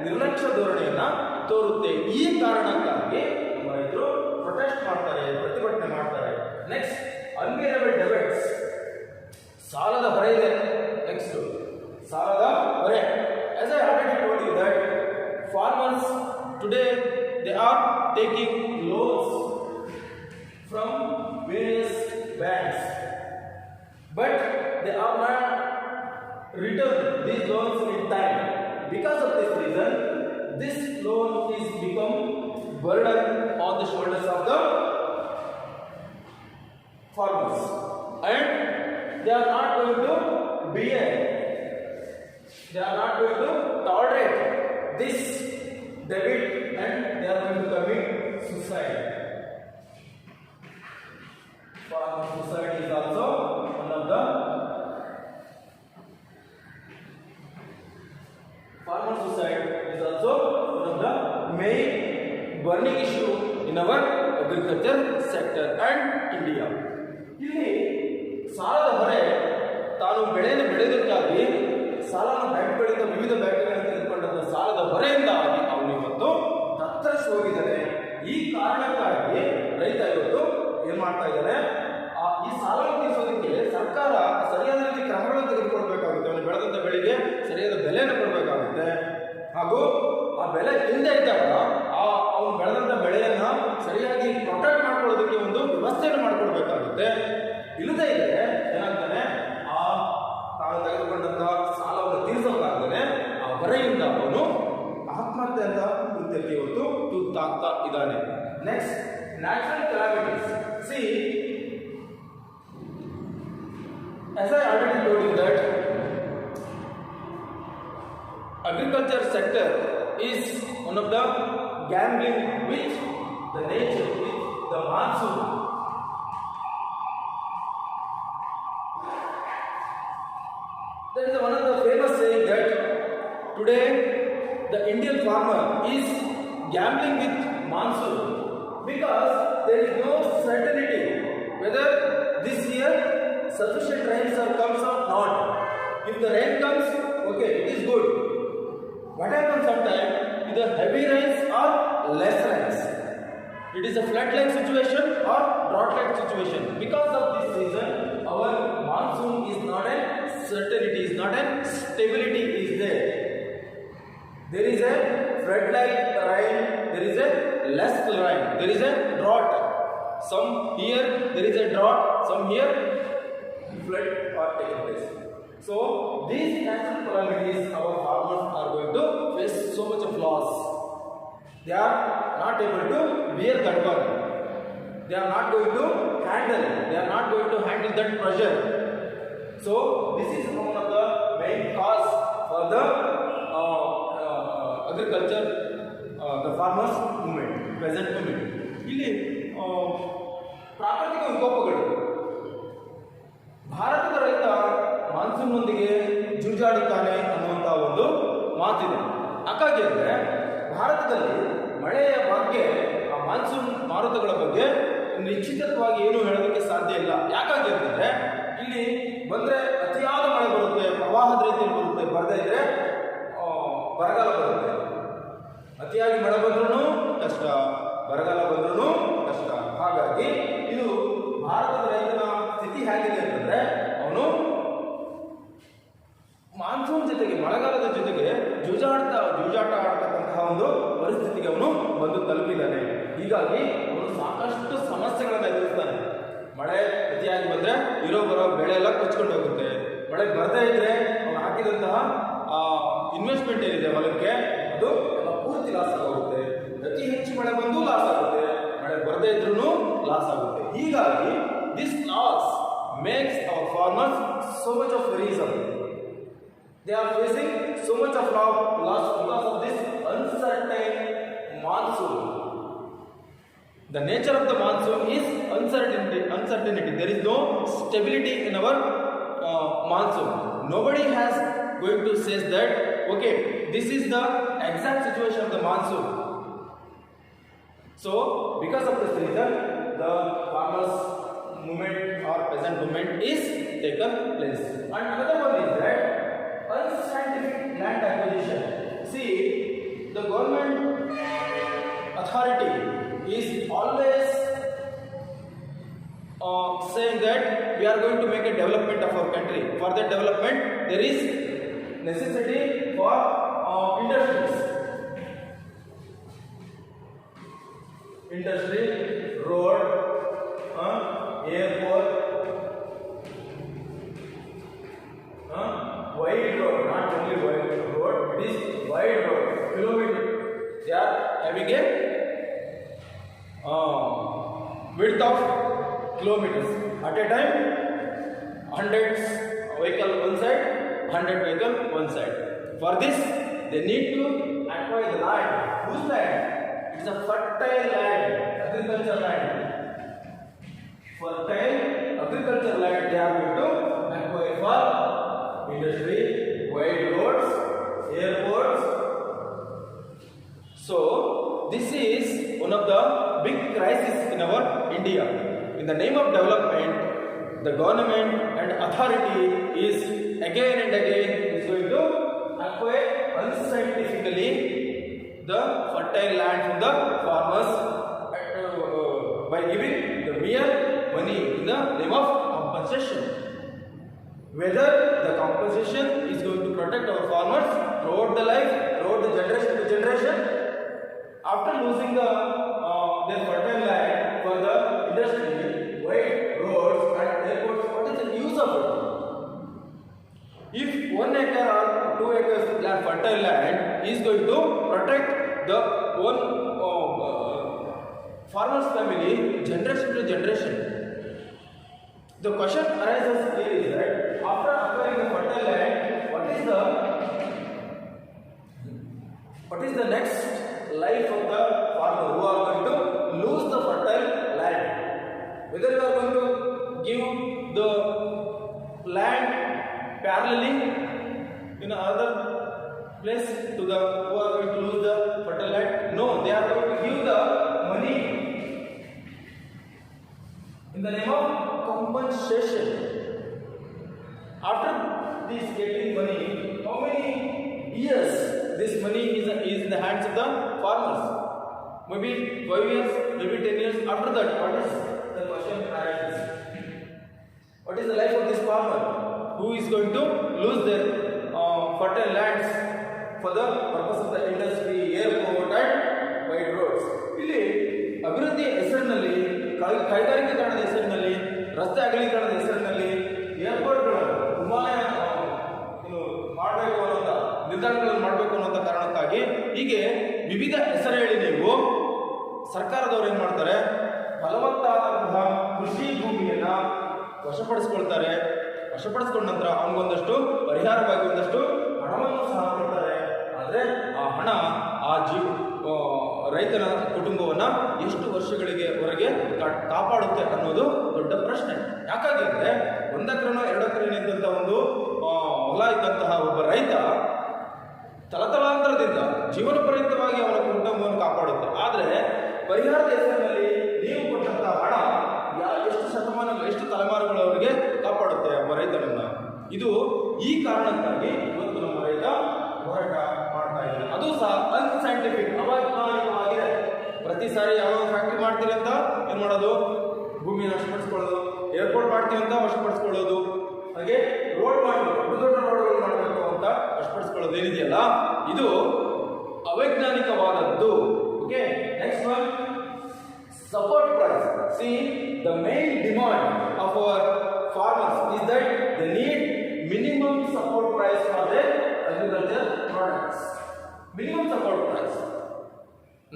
ನಿರ್ಲಕ್ಷ್ಯ ಧೋರಣೆಯನ್ನು ತೋರುತ್ತೆ. ಈ ಕಾರಣಕ್ಕಾಗಿ ನಮ್ಮ ರೈತರು ಪ್ರೊಟೆಸ್ಟ್ ಮಾಡ್ತಾರೆ, ಪ್ರತಿಭಟನೆ ಮಾಡ್ತಾರೆ. ನೆಕ್ಸ್ಟ್, ಅನ್ಬೇರಬಲ್ ಡೆಬಿಟ್ಸ್, ಸಾಲದ ಹೊರೆ ಇದೆ. ನೆಕ್ಸ್ಟ್, ಸಾಲದ ಹೊರೆ. As I already told you that farmers today they are taking loans from various banks, but they are not return these loans in time. Because of this reason, this loan is become burden on the shoulders of the farmers, and they are not going to bear, they are not going to tolerate this debit, and they are going to commit suicide. Farmer suicide is also one of the main burning issue in our agriculture sector and India. ಇಲ್ಲಿ ಸಾಲದ ಹೊರೆ, ತಾನು ಬೆಳೆಯನ್ನು ಬೆಳೆಯೋದಕ್ಕಾಗಿ ಸಾಲನ ಬ್ಯಾಂಕ್ಗಳಿಂದ, ವಿವಿಧ ಬ್ಯಾಂಕ್ಗಳಿಂದ ತೆಗೆದುಕೊಂಡಂಥ ಸಾಲದ ಹೊರೆಯಿಂದಾಗಿ ಅವನು ಇವತ್ತು ತತ್ತರಿಸಿ ಹೋಗಿದ್ದಾನೆ. ಈ ಕಾರಣಕ್ಕಾಗಿ ರೈತ ಇವತ್ತು ಏನ್ ಮಾಡ್ತಾ ಇದ್ದಾನೆ, ಈ ಸಾಲವನ್ನು ತೀರಿಸೋದಕ್ಕೆ ಸರ್ಕಾರ ಸರಿಯಾದ ರೀತಿ ಕ್ರಮಗಳನ್ನು ತೆಗೆದುಕೊಳ್ಬೇಕಾಗುತ್ತೆ. ಅವನು ಬೆಳೆದಂಥ ಬೆಳೆಗೆ ಸರಿಯಾದ ಬೆಲೆಯನ್ನು ಕೊಡಬೇಕಾಗುತ್ತೆ. ಹಾಗೂ ಆ ಬೆಲೆ ಇಲ್ಲದೆ ಇದ್ದಾಗ ಅವನು ಬೆಳೆದಂಥ ಬೆಳೆಯನ್ನ ಸರಿಯಾಗಿ ಪ್ರೊಟೆಕ್ಟ್ ಮಾಡ್ಕೊಳ್ಳೋದಕ್ಕೆ ಒಂದು ವ್ಯವಸ್ಥೆಯನ್ನು ಮಾಡಿಕೊಡ್ಬೇಕಾಗುತ್ತೆ. ಇಲ್ಲದೇ ಇದ್ರೆ ಏನಾಗ್ತಾನೆ, ತಾನು ತೆಗೆದುಕೊಂಡಂತ ಸಾಲವನ್ನು ತೀರಿಸೋದಾಗ್ತಾನೆ, ಆ ಹೊರೆಯಿಂದ ಅವನು ಆತ್ಮಹತ್ಯೆ ಅಂತ ಕೃತ್ಯಕ್ಕೆ ಇವತ್ತು ತುತ್ತಾಗ್ತಾ ಇದ್ದಾನೆ. Next, natural calamities. See, as I already told you that agriculture sector is one of the gambling with the nature, with the monsoon. There is one of the famous saying that today the Indian farmer is gambling with monsoon because there is no certainty whether this year sufficient rains comes or not. If the rain comes, okay, it is good. What happens sometimes with the heavy rains or less rains? It is a flood-like situation or drought-like situation. Because of this reason, our monsoon is not a certainty, is not a stability is there. There is a flood-like rain, there is a less rain, there is a drought. Some here there is a drought, some here flood are taking place. So these natural calamities, our farmers are going to face so much of loss. They are not able to bear that one. They are not going to handle. They are not going to handle that pressure. So this is one of the main cause for the agriculture, the farmers movement, present movement. ಇಲ್ಲಿ ಪ್ರಾಕೃತಿಕ ವಿಕೋಪಗಳು. ಭಾರತದ ರೈತ ಮಾನ್ಸೂನ್ನೊಂದಿಗೆ ಜೂಜಾಡ್ತಾ ಮಾತಿದೆ. ಹಾಗಾಗಿ ಅಂದರೆ ಭಾರತದಲ್ಲಿ ಮಳೆಯ ಬಗ್ಗೆ, ಆ ಮಾನ್ಸೂನ್ ಮಾರುತಗಳ ಬಗ್ಗೆ ನಿಶ್ಚಿತವಾಗಿ ಏನು ಹೇಳೋದಕ್ಕೆ ಸಾಧ್ಯ ಇಲ್ಲ. ಯಾಕಾಗಿ ಅಂತಂದರೆ ಇಲ್ಲಿ ಬಂದರೆ ಅತಿಯಾದ ಮಳೆ ಬರುತ್ತೆ, ಪ್ರವಾಹದ ರೀತಿಯಲ್ಲಿ ಬರುತ್ತೆ, ಬರದೇ ಇದ್ರೆ ಬರಗಾಲ ಬರುತ್ತೆ. ಅತಿಯಾಗಿ ಮಳೆ ಬಂದ್ರೂ ಕಷ್ಟ, ಬರಗಾಲ ಬಂದ್ರೂ ಕಷ್ಟ. ಹಾಗಾಗಿ ಇದು ಭಾರತದ ರೈತನ ಸ್ಥಿತಿ ಹೇಗಿದೆ ಅಂತಂದರೆ ಅವನು ಮಾನ್ಸೂನ್ ಜೊತೆಗೆ, ಮಳೆಗಾಲದ ಜೊತೆಗೆ ಜೂಜಾಟ ಆಡ್ತಕ್ಕಂತಹ ಒಂದು ಪರಿಸ್ಥಿತಿಗೆ ಅವನು ಬಂದು ತಲುಪಿದ್ದಾನೆ. ಹೀಗಾಗಿ ಅವನು ಸಾಕಷ್ಟು ಸಮಸ್ಯೆಗಳನ್ನು ಎದುರಿಸ್ತಾನೆ. ಮಳೆ ಅತಿಯಾಗಿ ಬಂದರೆ ಬರೋ ಬೆಳೆ ಎಲ್ಲ ಕೊಚ್ಕೊಂಡು ಹೋಗುತ್ತೆ. ಮಳೆ ಬರದೇ ಇದ್ರೆ ಅವನು ಹಾಕಿದಂತಹ ಇನ್ವೆಸ್ಟ್ಮೆಂಟ್ ಏನಿದೆ ಹೊಲಕ್ಕೆ ಅದು ಎಲ್ಲ ಪೂರ್ತಿ ಲಾಸ್ ಆಗುತ್ತೆ. ಅತಿ ಹೆಚ್ಚು ಮಳೆ ಬಂದು ಲಾಸ್ ಆಗುತ್ತೆ, ಮಳೆ ಬರದೇ ಇದ್ರೂ ಲಾಸ್ ಆಗುತ್ತೆ. ಹೀಗಾಗಿ this loss makes our farmers so much of worrisome. They are facing so much of loss because of this uncertain monsoon. The nature of the monsoon is uncertainty. There is no stability in our monsoon. Nobody has going to say that, okay, this is the exact situation of the monsoon. So, because of this reason, the farmers' movement or peasant movement is taken place. And another one is that unscientific land acquisition. See, the government authority is always saying that we are going to make a development of our country. For that development, there is necessity for industries. Industry, road, airport, wide road, not only wide road, it is wide road, kilometer. They are having a width of kilometers. At a time, 100 vehicle one side, 100 vehicle one side. For this, they need to acquire the land. Whose land? It's a fertile land, agriculture land. Fertile agriculture land they are going to acquire for industry, wide roads, airports. So this is one of the big crises in our India. In the name of development, the government and authority is again and again is going to acquire unscientifically the fertile land from the farmers by giving the mere money in the name of compensation. Whether the compensation is going to protect our farmers throughout the life, throughout the generation to generation, after losing their fertile land for the industry, wide roads and airports, what is the use of it? If 1 acre or 2 acres land, fertile land is going to protect the one farmer's family generation to generation. The question arises here is that after acquiring the fertile land, what is the next life of the farmer who are going to lose the fertile land? Whether you are going to give the land parallelly in another place to the who are going to lose the fertile land? No, they are going to give the money in the name of compensation. After this getting money, how many years this money is in the hands of the farmers? Maybe 5 years, maybe 10 years. After that, what is the question arises? What is the life of this farmer who is going to lose their fertile lands for the purpose of the industry, airport and wide roads? ಇಲ್ಲಿ ಅಭಿವೃದ್ಧಿ ಹೆಸರಿನಲ್ಲಿ, ಕೈಗಾರಿಕೀಕರಣದ ಹೆಸರಿನಲ್ಲಿ, ರಸ್ತೆ ಅಗಲೀಕರಣದ ಹೆಸರಿನಲ್ಲಿ, ಏರ್ಪೋರ್ಟ್ಗಳನ್ನು ವಿಮಾನ ಮಾಡಬೇಕು ಅನ್ನೋಂಥ ನಿರ್ಧಾರಗಳನ್ನು ಮಾಡಬೇಕು ಅನ್ನೋಂಥ ಕಾರಣಕ್ಕಾಗಿ ಹೀಗೆ ವಿವಿಧ ಹೆಸರು ಹೇಳಿ ನೀವು ಸರ್ಕಾರದವರು ಏನು ಮಾಡ್ತಾರೆ, ಫಲವತ್ತಾದಂತಹ ಕೃಷಿ ಭೂಮಿಯನ್ನು ವಶಪಡಿಸ್ಕೊಳ್ತಾರೆ. ವಶಪಡಿಸ್ಕೊಂಡ ನಂತರ ಅವನಿಗೊಂದಷ್ಟು ಪರಿಹಾರವಾಗಿ ಒಂದಷ್ಟು ಹಣವನ್ನು ಸಹ ಕೊಡ್ತಾರೆ. ಆದರೆ ಆ ಹಣ ಆ ರೈತನ ಕುಟುಂಬವನ್ನು ಎಷ್ಟು ವರ್ಷಗಳಿಗೆ ಹೊರಗೆ ಕಾಪಾಡುತ್ತೆ ಅನ್ನೋದು ದೊಡ್ಡ ಪ್ರಶ್ನೆ. ಯಾಕಾಗಿ ಅಂದರೆ 1 ಎಕರೆನೋ 2 ಎಕರೆ ನಿಂತಹ ಒಂದು ಹೊಲ ಇದ್ದಂತಹ ಒಬ್ಬ ರೈತ ತಲತಲ ಪರಿಹಾರದ ಹೆಸರಿನಲ್ಲಿ ನೀವು ಕೊಟ್ಟಂತಹ ಹಣ ಎಷ್ಟು ಶತಮಾನಗಳು ಎಷ್ಟು ತಲೆಮಾರುಗಳವರೆಗೆ ಕಾಪಾಡುತ್ತೆ ಒಬ್ಬ ರೈತನನ್ನ. ಇದು ಈ ಕಾರಣಕ್ಕಾಗಿ ಇವತ್ತು ನಮ್ಮ ರೈತ ಹೋರಾಟ ಮಾಡ್ತಾ ಇದ್ದಾನೆ. ಅದು ಸಹ ಅನ್ಸೈಂಟಿಫಿಕ್, ಅವೈಜ್ಞಾನಿಕವಾಗಿದೆ. ಪ್ರತಿ ಸಾರಿ ಯಾವ ಫ್ಯಾಕ್ಟ್ರಿ ಮಾಡ್ತೀರಿ ಅಂತ ಏನ್ ಮಾಡೋದು, ಭೂಮಿಯನ್ನು ವಶಪಡಿಸ್ಕೊಳ್ಳೋದು, ಏರ್ಪೋರ್ಟ್ ಮಾಡ್ತೀವಿ ಅಂತ ವಶಪಡಿಸ್ಕೊಳ್ಳೋದು, ಹಾಗೆ ರೋಡ್ ಮಾಡಬೇಕು, ದೊಡ್ಡ ದೊಡ್ಡ ರೋಡ್ಗಳು ಮಾಡಬೇಕು ಅಂತ ವಶಪಡಿಸ್ಕೊಳ್ಳೋದು ಏನಿದೆಯಲ್ಲ, ಇದು ಅವೈಜ್ಞಾನಿಕವಾದದ್ದು. Okay, next one, support price. See, the main demand of our farmers is that they need minimum support price for their agriculture products. Minimum support price,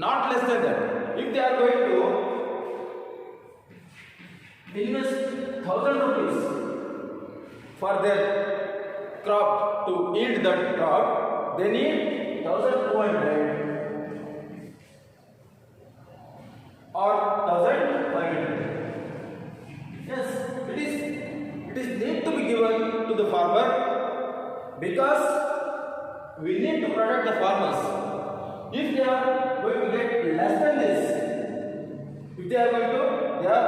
not less than that. If they are going to invest 1,000 rupees for their crop to yield that crop, they need 1,200 or 1,500. Yes, it is need to be given to the farmer, because we need to protect the farmers. If they are going to get less than this, if they are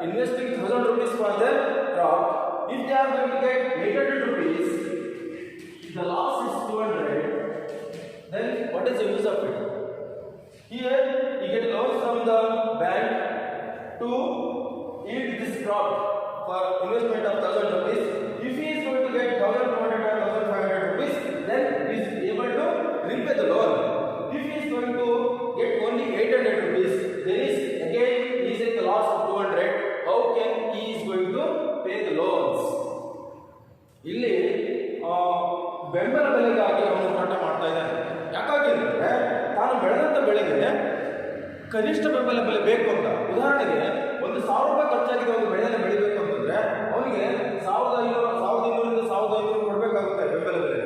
investing 1,000 rupees for their crop, if they are going to get 800 rupees, the loss is 200, then what is the use of it? Here he get loans from the bank to yield this crop for investment of 1,000 rupees. If he is going to get 1,200 or 1,500 rupees, then he is able to repay the loan. If he is going to get only 800 rupees, then is again he is at the loss of 200. How can he is going to pay the loans? ಇಲ್ಲಿ ಬೆಂಬಲ ಬೆಲೆಗಾಗಿ ಅವನು ಹೋರಾಟ ಮಾಡ್ತಾ ಇದ್ದಾನೆ. ಯಾಕಾಗಿ ಅಂದರೆ ತಾನು ಬೆಳೆದಂಥ ಬೆಳೆಗೆ ಕನಿಷ್ಠ ಬೆಂಬಲ ಬೆಲೆ ಬೇಕು ಅಂತ. ಉದಾಹರಣೆಗೆ ಒಂದು 1,000 ರೂಪಾಯಿ ಖರ್ಚಾಗಿದೆ ಒಂದು ಬೆಳೆಯನ್ನು ಬೆಳಿಬೇಕು ಅಂತಂದ್ರೆ ಅವನಿಗೆ 1,500 1,200 1,500 ಕೊಡಬೇಕಾಗುತ್ತೆ ಬೆಂಬಲ ಬೆಲೆ.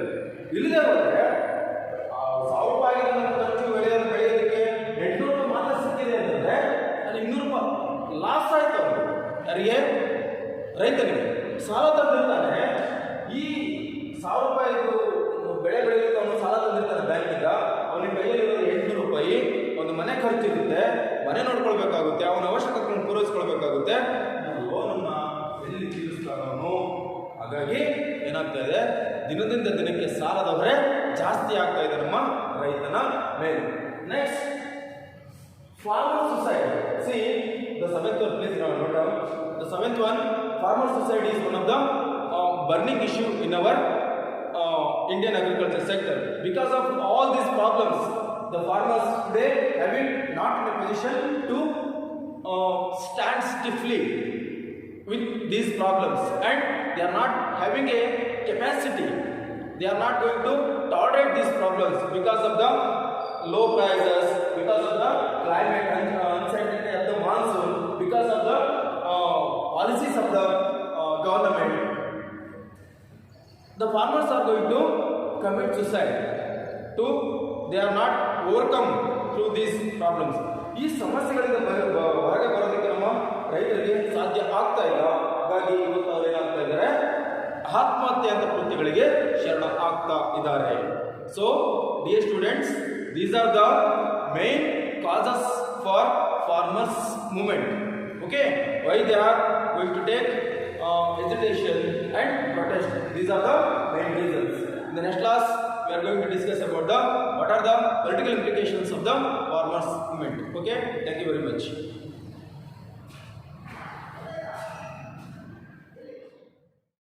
ಇಲ್ಲದೆ ಹೋದರೆ 1,000 ರೂಪಾಯಿ ಖರ್ಚು ಬೆಳೆಯೋದಕ್ಕೆ 800 ರೂಪಾಯಿ ಮಾತ್ರ ಸಿಕ್ಕಿದೆ ಅಂತಂದ್ರೆ ಅಲ್ಲಿ 200 ರೂಪಾಯಿ ಲಾಸ್ ಆಯ್ತು ಅವನು. ಯಾರಿಗೆ? ರೈತನಿಗೆ. ಸಾಲ ತಂದಿರ್ತಾನೆ, ಈ 1,000 ರೂಪಾಯಿದು ಬೆಳೆ ಬೆಳೆಯೋದಕ್ಕೆ ಅವನು ಸಾಲ ತಂದಿರ್ತಾನೆ ಬ್ಯಾಂಕಿಂದ, ಅವನಿಗೆ ಕೈಯಲ್ಲಿರೋದು 800 ರೂಪಾಯಿ. ಒಂದು ಮನೆ ಖರ್ಚಿರುತ್ತೆ, ಮನೆ ನೋಡ್ಕೊಳ್ಬೇಕಾಗುತ್ತೆ, ಅವನ ಅವಶ್ಯಕತೆಗಳನ್ನು ಪೂರೈಸ್ಕೊಳ್ಬೇಕಾಗುತ್ತೆ. ಲೋನನ್ನ ಎಲ್ಲಿ ತೀರಿಸ್ತಾನೋ. ಹಾಗಾಗಿ ಏನಾಗ್ತಾ ಇದೆ, ದಿನದಿಂದ ದಿನಕ್ಕೆ ಸಾಲದ ಹೊರೆ ಜಾಸ್ತಿ ಆಗ್ತಾ ಇದೆ ನಮ್ಮ ರೈತನ ಮೇಲೆ. Next, farmer suicide. C the seventh one, please note down. The seventh one, farmer suicide is one of the burning issue in our Indian agriculture sector. Because of all these problems, the farmers today have been not in a position to stand stiffly with these problems, and they are not having a capacity. They are not going to tolerate these problems because of the low prices, because of the climate uncertainty of the monsoon, because of the policies of the government. The farmers are going to commit suicide they are not overcome through these problems. ಈ ಸಮಸ್ಯೆಗಳಿಂದ ಹೊರಗೆ ಬರೋದಕ್ಕೆ ನಮ್ಮ ರೈತರಿಗೆ ಸಾಧ್ಯ ಆಗ್ತಾ ಇಲ್ಲ. ಹಾಗಾಗಿ ಇವತ್ತು ಅವರು ಏನಾಗ್ತಾ ಇದ್ದಾರೆ, ಆತ್ಮಹತ್ಯೆ ಅಂತ ಕೃತ್ಯಗಳಿಗೆ ಶರಣ ಆಗ್ತಾ ಇದ್ದಾರೆ. So dear students, these are the main causes for farmers movement. Okay, why they are going to take hesitation and protest. These are the main reasons. In the next class, we are going to discuss about what are the political implications of the farmers movement. Okay, thank you very much.